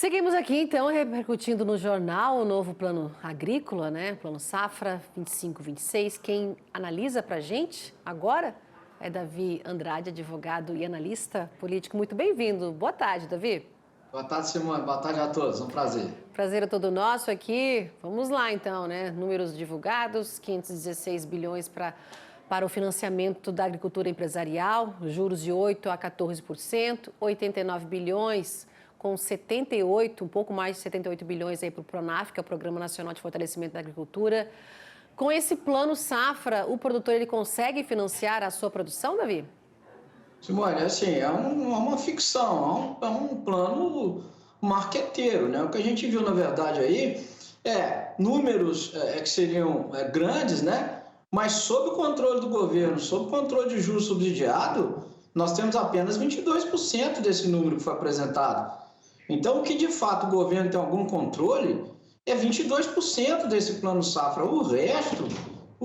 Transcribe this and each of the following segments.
Seguimos aqui, então, repercutindo no jornal o novo plano agrícola, né? Plano Safra 25-26. Quem analisa para a gente agora é Davi Andrade, advogado e analista político. Muito bem-vindo. Boa tarde, Davi. Boa tarde, Simone. Boa tarde a todos. Um prazer. Prazer é todo nosso aqui. Vamos lá, então, né? Números divulgados, 516 bilhões para o financiamento da agricultura empresarial, juros de 8% a 14%, 89 bilhões com 78, um pouco mais de 78 bilhões aí para o PRONAF, que é o Programa Nacional de Fortalecimento da Agricultura. Com esse plano Safra, o produtor ele consegue financiar a sua produção, Davi? Simone, assim, é uma ficção, é um plano marqueteiro, né? O que a gente viu, na verdade, aí números que seriam grandes, né? Mas sob o controle do governo, sob o controle de juros subsidiado, nós temos apenas 22% desse número que foi apresentado. Então, o que de fato o governo tem algum controle é 22% desse plano safra. O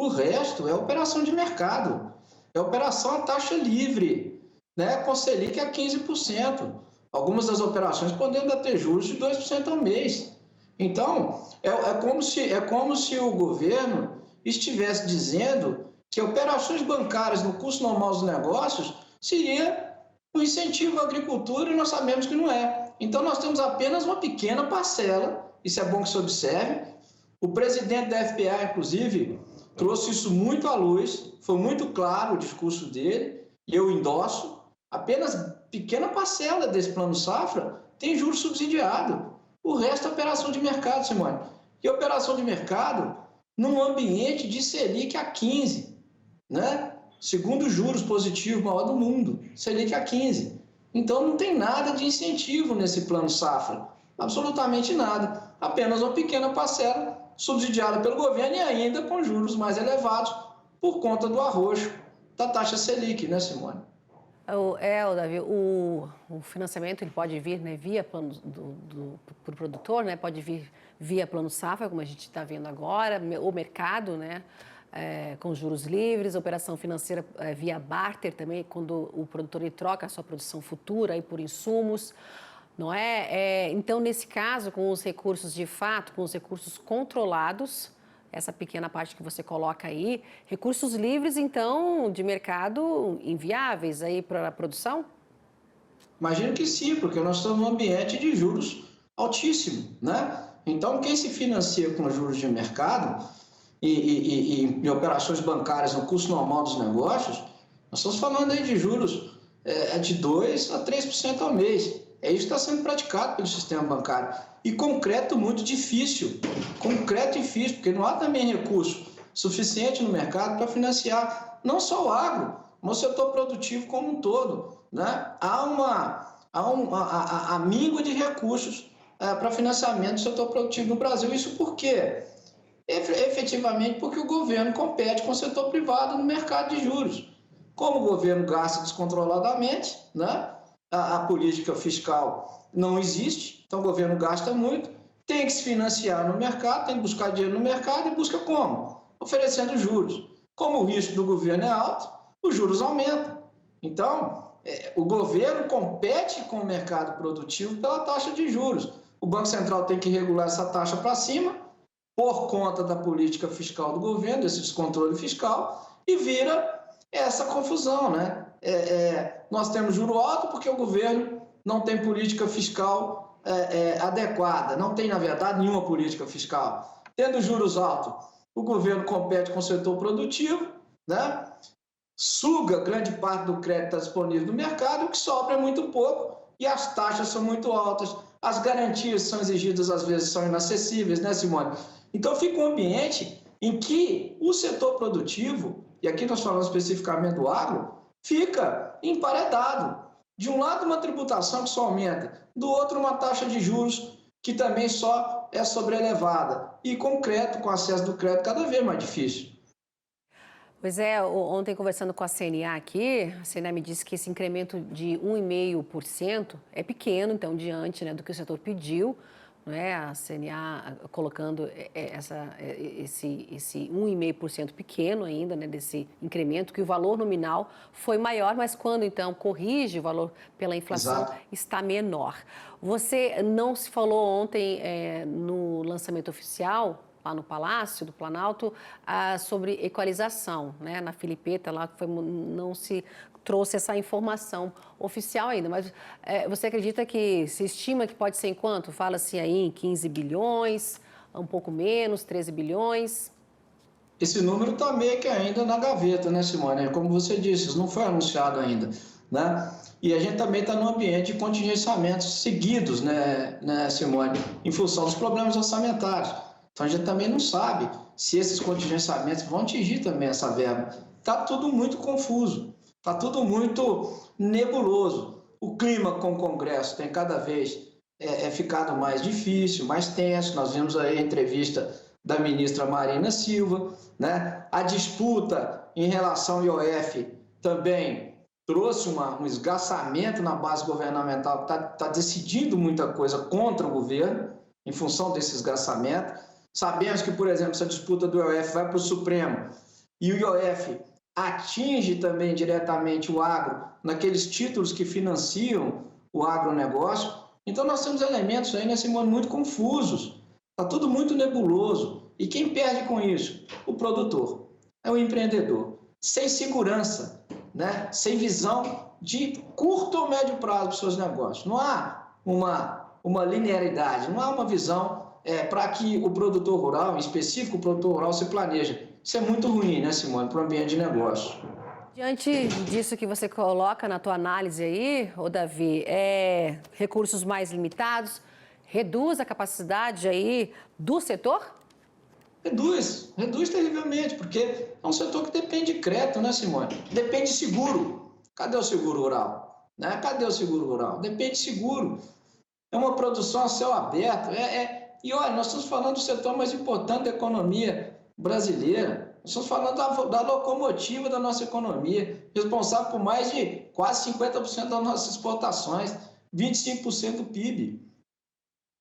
resto é operação de mercado, é operação a taxa livre, né? Com Selic a 15%. Algumas das operações podendo ter juros de 2% ao mês. Então, é como se o governo estivesse dizendo que operações bancárias no curso normal dos negócios seria um incentivo à agricultura e nós sabemos que não é. Então, nós temos apenas uma pequena parcela, isso é bom que se observe. O presidente da FPA, inclusive, trouxe isso muito à luz, foi muito claro o discurso dele, e eu endosso. Apenas pequena parcela desse plano safra tem juros subsidiado. O resto é operação de mercado, Simone. E operação de mercado num ambiente de Selic a 15, né? Segundo juros positivos maior do mundo, Selic a 15. Então não tem nada de incentivo nesse plano safra, absolutamente nada. Apenas uma pequena parcela subsidiada pelo governo e ainda com juros mais elevados por conta do arroxo da taxa Selic, né, Simone? Davi, o financiamento ele pode vir, né, via plano pro produtor, né, pode vir via plano safra, como a gente está vendo agora, o mercado, né, com juros livres, operação financeira via barter também, quando o produtor ele troca a sua produção futura aí por insumos, não é? Então, nesse caso, com os recursos de fato, com os recursos controlados, essa pequena parte que você coloca aí, recursos livres, então, de mercado inviáveis aí para a produção? Imagino que sim, porque nós estamos num ambiente de juros altíssimo, né? Então, quem se financia com juros de mercado e operações bancárias no curso normal dos negócios, nós estamos falando aí de juros de 2% a 3% ao mês. É isso que está sendo praticado pelo sistema bancário. E concreto muito difícil, porque não há também recurso suficiente no mercado para financiar não só o agro, mas o setor produtivo como um todo, né? Há míngua de recursos para financiamento do setor produtivo no Brasil. Isso por quê? Efetivamente porque o governo compete com o setor privado no mercado de juros. Como o governo gasta descontroladamente, né? A política fiscal não existe, então o governo gasta muito, tem que se financiar no mercado, tem que buscar dinheiro no mercado e busca como? Oferecendo juros. Como o risco do governo é alto, os juros aumentam. Então, o governo compete com o mercado produtivo pela taxa de juros. O Banco Central tem que regular essa taxa para cima, por conta da política fiscal do governo, desse descontrole fiscal, e vira essa confusão, né? Nós temos juro alto porque o governo não tem política fiscal adequada, não tem, na verdade, nenhuma política fiscal. Tendo juros altos, o governo compete com o setor produtivo, né? Suga grande parte do crédito disponível no mercado, o que sobra é muito pouco e as taxas são muito altas, as garantias que são exigidas às vezes são inacessíveis, né, Simone? Então fica um ambiente em que o setor produtivo, e aqui nós falamos especificamente do agro, fica emparedado. De um lado uma tributação que só aumenta, do outro uma taxa de juros que também só é sobrelevada e com acesso do crédito cada vez mais difícil. Pois é, ontem conversando com a CNA aqui, a CNA me disse que esse incremento de 1,5% é pequeno, então, diante, né, do que o setor pediu, não é? A CNA colocando esse 1,5% pequeno ainda, né, desse incremento, que o valor nominal foi maior, mas quando então corrige o valor pela inflação, Exato. está menor. Você não se falou ontem no lançamento oficial, lá no Palácio do Planalto, sobre equalização, né? Na Filipeta, lá não se trouxe essa informação oficial ainda, mas você acredita que se estima que pode ser em quanto? Fala-se aí em 15 bilhões, um pouco menos, 13 bilhões? Esse número está meio que ainda na gaveta, né, Simone? Como você disse, isso não foi anunciado ainda, né? E a gente também está num ambiente de contingenciamentos seguidos, né, Simone? Em função dos problemas orçamentários. Então a gente também não sabe se esses contingenciamentos vão atingir também essa verba. Está tudo muito confuso. Está tudo muito nebuloso. O clima com o Congresso tem cada vez ficado mais difícil, mais tenso. Nós vimos aí a entrevista da ministra Marina Silva, né? A disputa em relação ao IOF também trouxe um esgarçamento na base governamental que está decidindo muita coisa contra o governo em função desse esgarçamento. Sabemos que, por exemplo, essa disputa do IOF vai para o Supremo e o IOF atinge também diretamente o agro naqueles títulos que financiam o agronegócio. Então, nós temos elementos aí, né, Simone, muito confusos. Está tudo muito nebuloso. E quem perde com isso? O produtor, é o empreendedor. Sem segurança, né? Sem visão de curto ou médio prazo para os seus negócios. Não há uma linearidade, não há uma visão para que o produtor rural, em específico o produtor rural, se planeje. Isso é muito ruim, né, Simone, para o ambiente de negócio. Diante disso que você coloca na tua análise aí, Davi, recursos mais limitados, reduz a capacidade aí do setor? Reduz terrivelmente, porque é um setor que depende de crédito, né, Simone? Depende de seguro. Cadê o seguro rural? Né? Cadê o seguro rural? Depende de seguro. É uma produção a céu aberto. E olha, nós estamos falando do setor mais importante da economia brasileira. Nós estamos falando da locomotiva da nossa economia, responsável por mais de quase 50% das nossas exportações, 25% do PIB.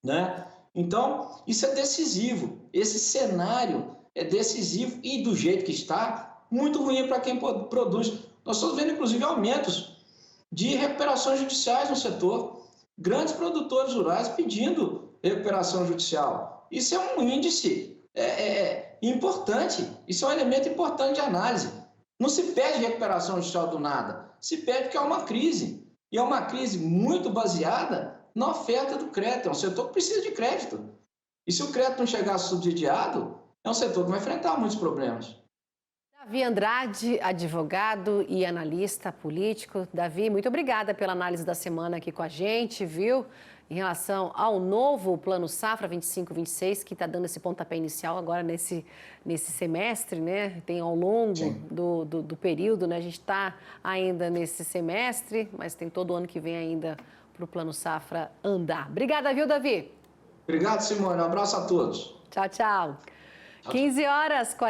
Né? Então, isso é decisivo. Esse cenário é decisivo e, do jeito que está, muito ruim para quem produz. Nós estamos vendo, inclusive, aumentos de recuperações judiciais no setor. Grandes produtores rurais pedindo recuperação judicial. Isso é um índice importante, isso é um elemento importante de análise. Não se pede recuperação judicial do nada, se pede porque é uma crise. E é uma crise muito baseada na oferta do crédito. É um setor que precisa de crédito. E se o crédito não chegar subsidiado, é um setor que vai enfrentar muitos problemas. Davi Andrade, advogado e analista político. Davi, muito obrigada pela análise da semana aqui com a gente, viu? Em relação ao novo Plano Safra 25-26, que está dando esse pontapé inicial agora nesse semestre, né? Tem ao longo do período, né? A gente está ainda nesse semestre, mas tem todo ano que vem ainda para o Plano Safra andar. Obrigada, viu, Davi? Obrigado, Simone. Um abraço a todos. Tchau, tchau. 15 horas,